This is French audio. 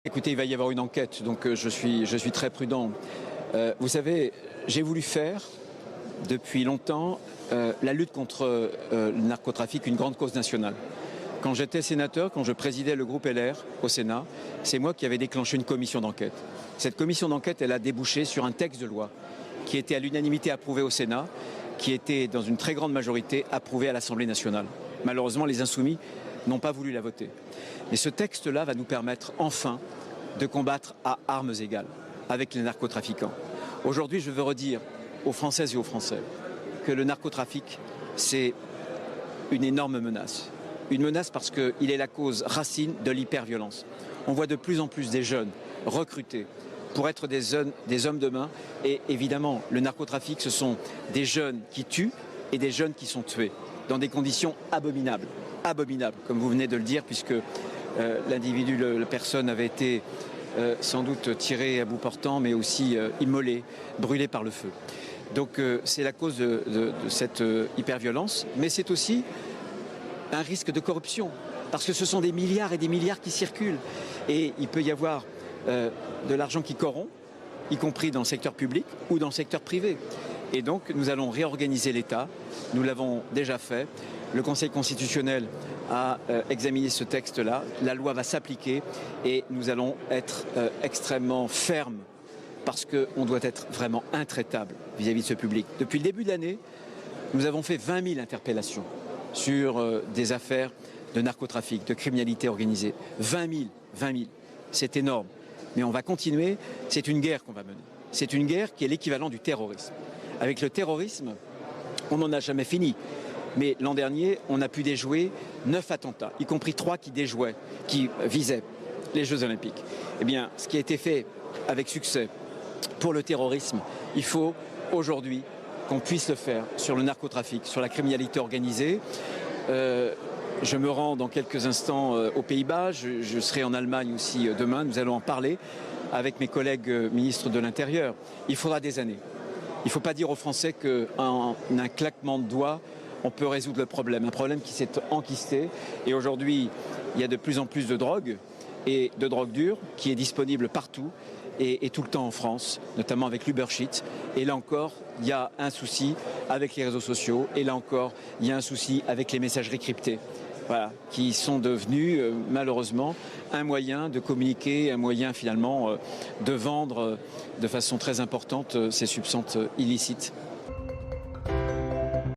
Écoutez, il va y avoir une enquête, donc je suis très prudent. Vous savez, j'ai voulu faire depuis longtemps la lutte contre le narcotrafic une grande cause nationale. Quand j'étais sénateur, quand je présidais le groupe LR au Sénat, c'est moi qui avais déclenché une commission d'enquête. Cette commission d'enquête, elle a débouché sur un texte de loi qui était à l'unanimité approuvé au Sénat, qui était dans une très grande majorité approuvé à l'Assemblée nationale. Malheureusement, les insoumis n'ont pas voulu la voter. Mais ce texte-là va nous permettre enfin de combattre à armes égales avec les narcotrafiquants. Aujourd'hui, je veux redire aux Françaises et aux Français que le narcotrafic, c'est une énorme menace. Une menace parce qu'il est la cause racine de l'hyperviolence. On voit de plus en plus des jeunes recrutés pour être des hommes de main. Et évidemment, le narcotrafic, ce sont des jeunes qui tuent et des jeunes qui sont tués dans des conditions abominables. Abominables, comme vous venez de le dire, puisque l'individu, la personne avait été sans doute tirée à bout portant, mais aussi immolée, brûlée par le feu. Donc c'est la cause de cette hyperviolence, mais c'est aussi un risque de corruption, parce que ce sont des milliards et des milliards qui circulent. Et il peut y avoir de l'argent qui corrompt, y compris dans le secteur public ou dans le secteur privé. Et donc nous allons réorganiser l'État, nous l'avons déjà fait. Le Conseil constitutionnel a examiné ce texte-là, la loi va s'appliquer et nous allons être extrêmement fermes parce qu'on doit être vraiment intraitable vis-à-vis de ce public. Depuis le début de l'année, nous avons fait 20 000 interpellations sur des affaires de narcotrafic, de criminalité organisée. 20 000, c'est énorme. Mais on va continuer, c'est une guerre qu'on va mener. C'est une guerre qui est l'équivalent du terrorisme. Avec le terrorisme, on n'en a jamais fini. Mais l'an dernier, on a pu déjouer 9 attentats, y compris 3 qui visaient les Jeux Olympiques. Eh bien, ce qui a été fait avec succès pour le terrorisme, il faut aujourd'hui qu'on puisse le faire sur le narcotrafic, sur la criminalité organisée. Je me rends dans quelques instants aux Pays-Bas, je serai en Allemagne aussi demain, nous allons en parler avec mes collègues ministres de l'Intérieur. Il faudra des années. Il ne faut pas dire aux Français qu'en un claquement de doigts, on peut résoudre le problème. Un problème qui s'est enquisté. Et aujourd'hui, il y a de plus en plus de drogue, et de drogue dure, qui est disponible partout et tout le temps en France, notamment avec l'Ubersheet. Et là encore, il y a un souci avec les réseaux sociaux. Et là encore, il y a un souci avec les messageries cryptées. Voilà, qui sont devenus malheureusement un moyen de communiquer, un moyen finalement de vendre de façon très importante ces substances illicites.